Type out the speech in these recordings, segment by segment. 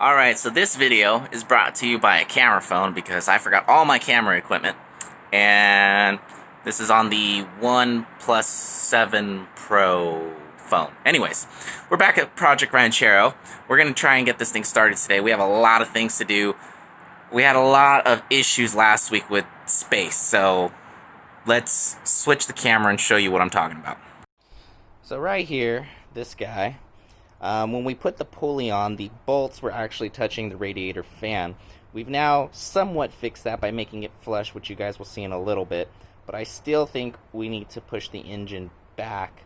Alright, so this video is brought to you by a camera phone because I forgot all my camera equipment. And this is on the OnePlus 7 Pro phone. Anyways, we're back at Project Ranchero. We're going to try and get this thing started today. We have a lot of things to do. We had a lot of issues last week with space, so let's switch the camera and show you what I'm talking about. So right here, this guy, when we put the pulley on, the bolts were actually touching the radiator fan. We've now somewhat fixed that by making it flush, which you guys will see in a little bit. But I still think we need to push the engine back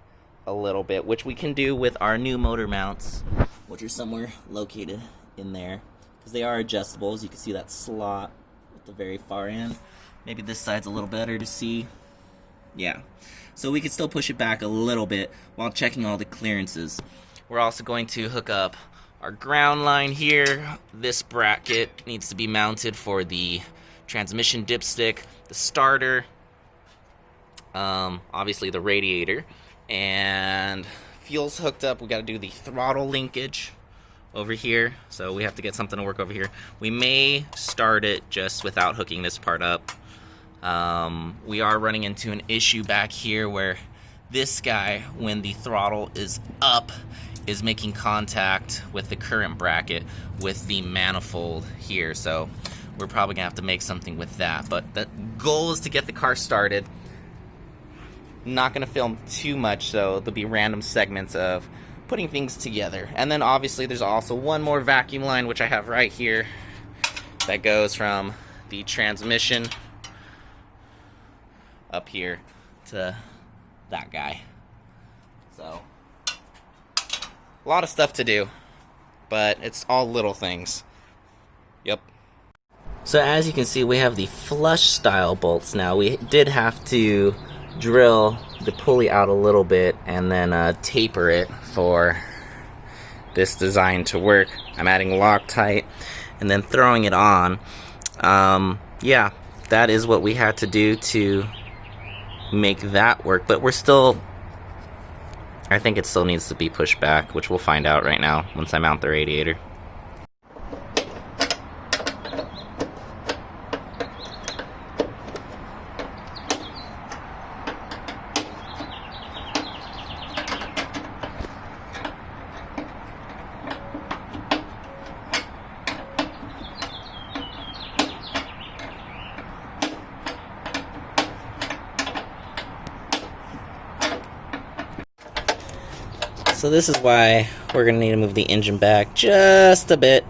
a little bit, which we can do with our new motor mounts, which are somewhere located in there, because they are adjustable. As you can see that slot at the very far end. Maybe this side's a little better to see. Yeah. So we can still push it back a little bit while checking all the clearances. We're also going to hook up our ground line here. This bracket needs to be mounted for the transmission dipstick, the starter, obviously the radiator, and fuel's hooked up. We got to do the throttle linkage over here, so we have to get something to work over here. We may start it just without hooking this part up. We are running into an issue back here where this guy, when the throttle is up, is making contact with the current bracket with the manifold here. So we're probably gonna have to make something with that. But the goal is to get the car started. Not gonna film too much, so there'll be random segments of putting things together. And then obviously there's also one more vacuum line, which I have right here, that goes from the transmission up here to that guy. So a lot of stuff to do, but it's all little things. Yep. So as you can see, we have the flush style bolts now. We did have to drill the pulley out a little bit and then taper it for this design to work. I'm adding Loctite and then throwing it on. Yeah, that is what we had to do to make that work, but we're still, I think it still needs to be pushed back, which we'll find out right now once I mount the radiator. So this is why we're going to need to move the engine back just a bit.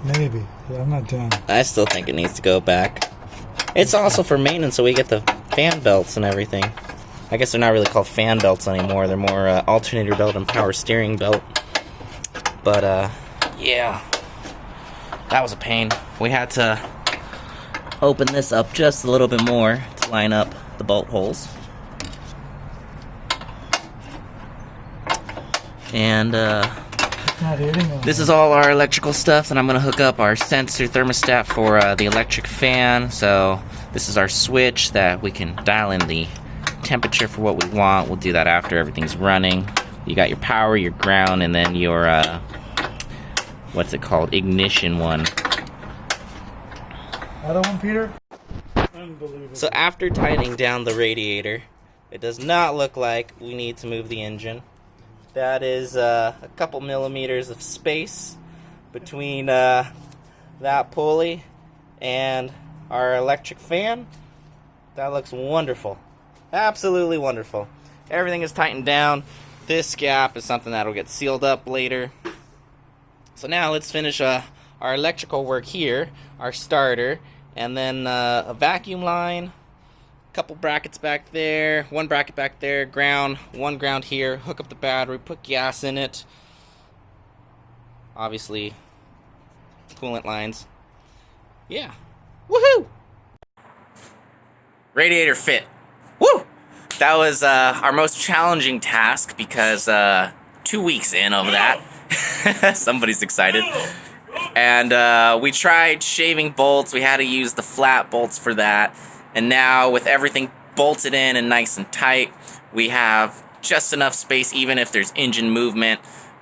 Maybe. Yeah, I'm not done. I still think it needs to go back. It's also for maintenance, so we get the fan belts and everything. I guess they're not really called fan belts anymore. They're more alternator belt and power steering belt. But, yeah. That was a pain. We had to open this up just a little bit more to line up the bolt holes. And this is all our electrical stuff, and I'm going to hook up our sensor thermostat for the electric fan. So this is our switch that we can dial in the temperature for what we want. We'll do that after everything's running. You got your power, your ground, and then your, what's it called, ignition one. Other one, Peter? Unbelievable. So after tightening down the radiator, it does not look like we need to move the engine. That is a couple millimeters of space between that pulley and our electric fan. That looks wonderful. Absolutely wonderful. Everything is tightened down. This gap is something that will get sealed up later. So now let's finish our electrical work here, our starter, and then a vacuum line. Couple brackets back there, one bracket back there, ground, one ground here, hook up the battery, put gas in it, obviously coolant lines. Yeah, woohoo! Radiator fit. Woo! That was our most challenging task because 2 weeks in of that. Somebody's excited. And we tried shaving bolts. We had to use the flat bolts for that. And now, with everything bolted in and nice and tight, we have just enough space, even if there's engine movement,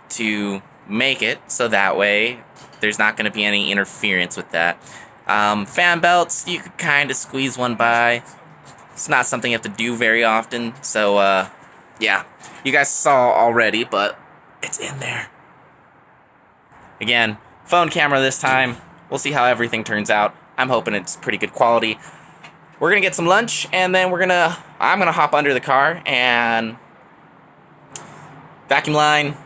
to make it so that way there's not going to be any interference with that. Fan belts, you could kind of squeeze one by. It's not something you have to do very often, so yeah, you guys saw already, but it's in there. Again, phone camera this time. We'll see how everything turns out. I'm hoping it's pretty good quality. We're gonna get some lunch, and then I'm gonna hop under the car and vacuum line,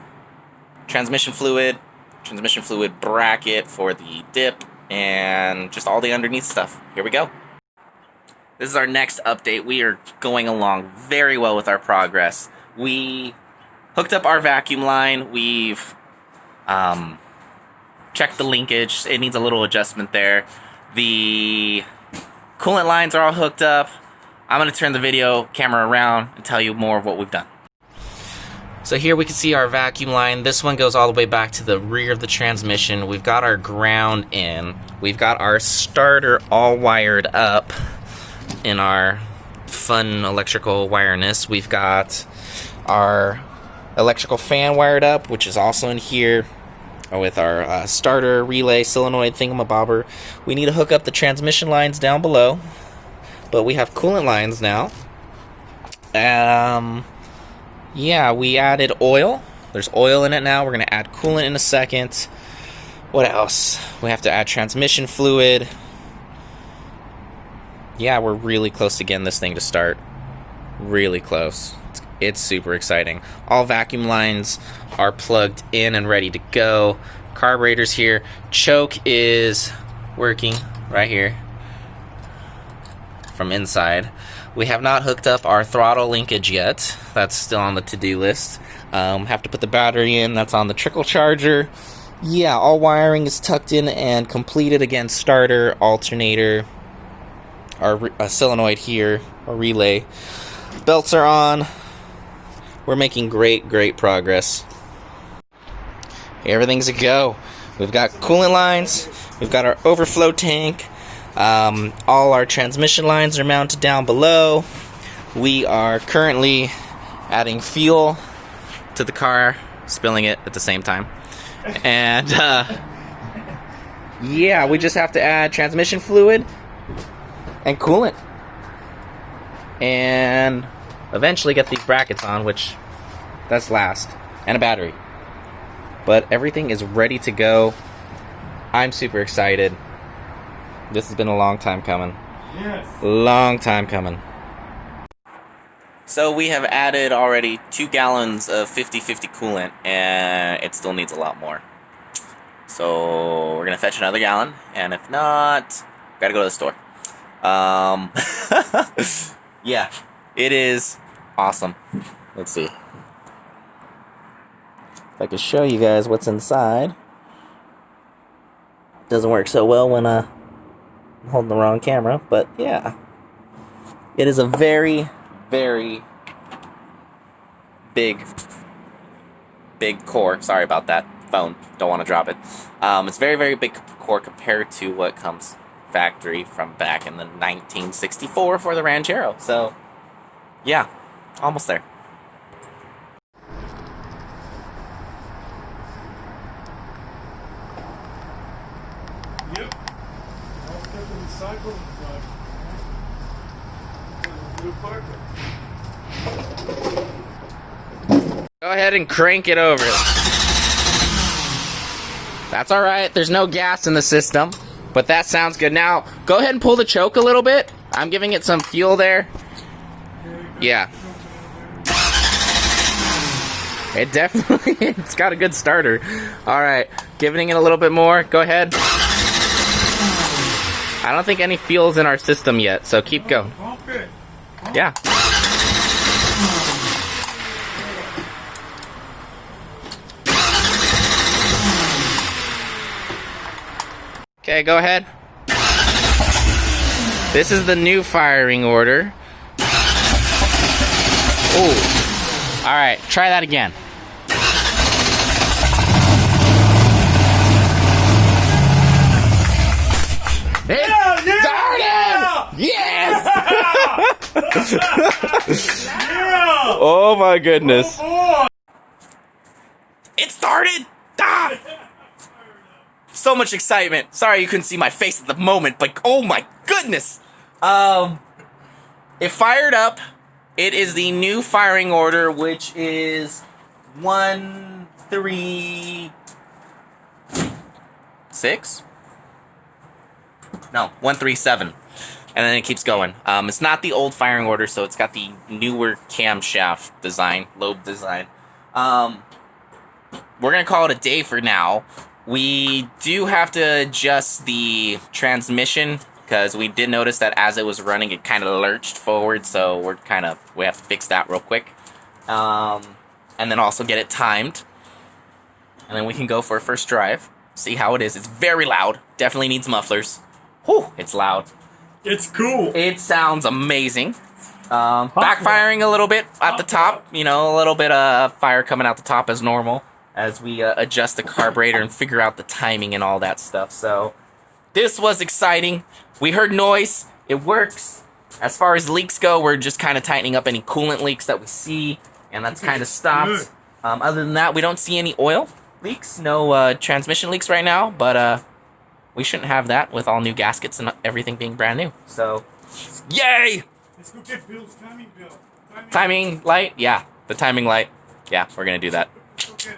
transmission fluid bracket for the dip, and just all the underneath stuff. Here we go. This is our next update. We are going along very well with our progress. We hooked up our vacuum line. We've checked the linkage. It needs a little adjustment there. The coolant lines are all hooked up. I'm going to turn the video camera around and tell you more of what we've done. So here we can see our vacuum line. This one goes all the way back to the rear of the transmission. We've got our ground in. We've got our starter all wired up in our fun electrical wireness. We've got our electrical fan wired up, which is also in here with our starter relay solenoid thingamabobber. We need to hook up the transmission lines down below, but we have coolant lines now. Yeah, we added oil. There's oil in it now. We're going to add coolant in a second. What else? We have to add transmission fluid. Yeah, we're really close to getting this thing to start. Really close. It's super exciting. All vacuum lines are plugged in and ready to go. Carburetor's here. Choke is working right here from inside. We have not hooked up our throttle linkage yet. That's still on the to-do list. Have to put the battery in. That's on the trickle charger. Yeah, all wiring is tucked in and completed. Again, starter, alternator, our solenoid here, our relay. Belts are on. We're making great progress. Everything's a go. We've got coolant lines. We've got our overflow tank. All our transmission lines are mounted down below. We are currently adding fuel to the car, spilling it at the same time. And yeah, we just have to add transmission fluid and coolant. And eventually get these brackets on, which that's last, and a battery. But everything is ready to go. I'm super excited. This has been a long time coming. Yes. Long time coming. So we have added already 2 gallons of 50/50 coolant, and it still needs a lot more. So we're gonna fetch another gallon, and if not, gotta go to the store. Yeah, it is awesome. Let's see if I can show you guys what's inside. Doesn't work so well when I'm holding the wrong camera, but yeah, it is a very big core. Sorry about that phone, don't want to drop it. It's very big core compared to what comes factory from back in the 1964 for the Ranchero. So yeah, almost there. Yep. I'll get the recycle new parker. Go ahead and crank it over. That's alright, there's no gas in the system, but that sounds good. Now, go ahead and pull the choke a little bit. I'm giving it some fuel there. Yeah. It definitely, it's got a good starter. Alright, giving it a little bit more. Go ahead. I don't think any fuel's in our system yet, so keep going. Yeah. Okay, go ahead. This is the new firing order. Ooh. Alright, try that again. It started! Yes! Yeah! Oh my goodness. Oh, It started! Ah! So much excitement. Sorry you couldn't see my face at the moment, but oh my goodness. It fired up. It is the new firing order, which is 136? No, 137. And then it keeps going. It's not the old firing order, so it's got the newer camshaft design, lobe design. We're going to call it a day for now. We do have to adjust the transmission, because we did notice that as it was running, it kind of lurched forward, so we have to fix that real quick. And then also get it timed. And then we can go for a first drive, see how it is. It's very loud. Definitely needs mufflers. Whew, it's loud. It's cool. It sounds amazing. Backfiring a little bit at the top. You know, a little bit of fire coming out the top as normal as we adjust the carburetor and figure out the timing and all that stuff. So this was exciting. We heard noise. It works. As far as leaks go, we're just kind of tightening up any coolant leaks that we see, and that's kind of stopped. Other than that, we don't see any oil leaks, no transmission leaks right now, but we shouldn't have that with all new gaskets and everything being brand new. So, yay! Let's go get Bill's timing bill. Timing light? Yeah, the timing light. Yeah, we're gonna do that. Okay.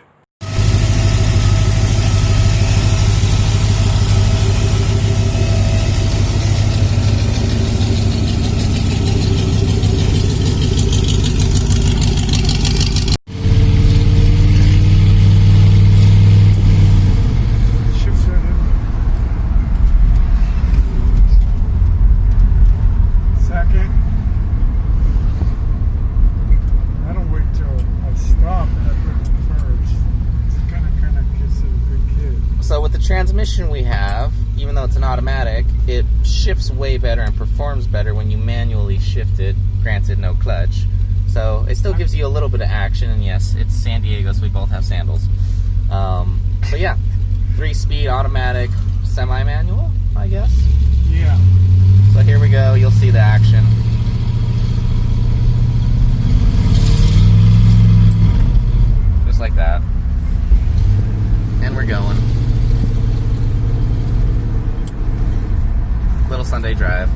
So with the transmission we have, even though it's an automatic, it shifts way better and performs better when you manually shift it, granted no clutch. So it still gives you a little bit of action, and yes, it's San Diego, so we both have sandals. But yeah, 3-speed automatic, semi-manual, I guess? Yeah. So here we go, you'll see the action. Just like that. And we're going. Little Sunday drive.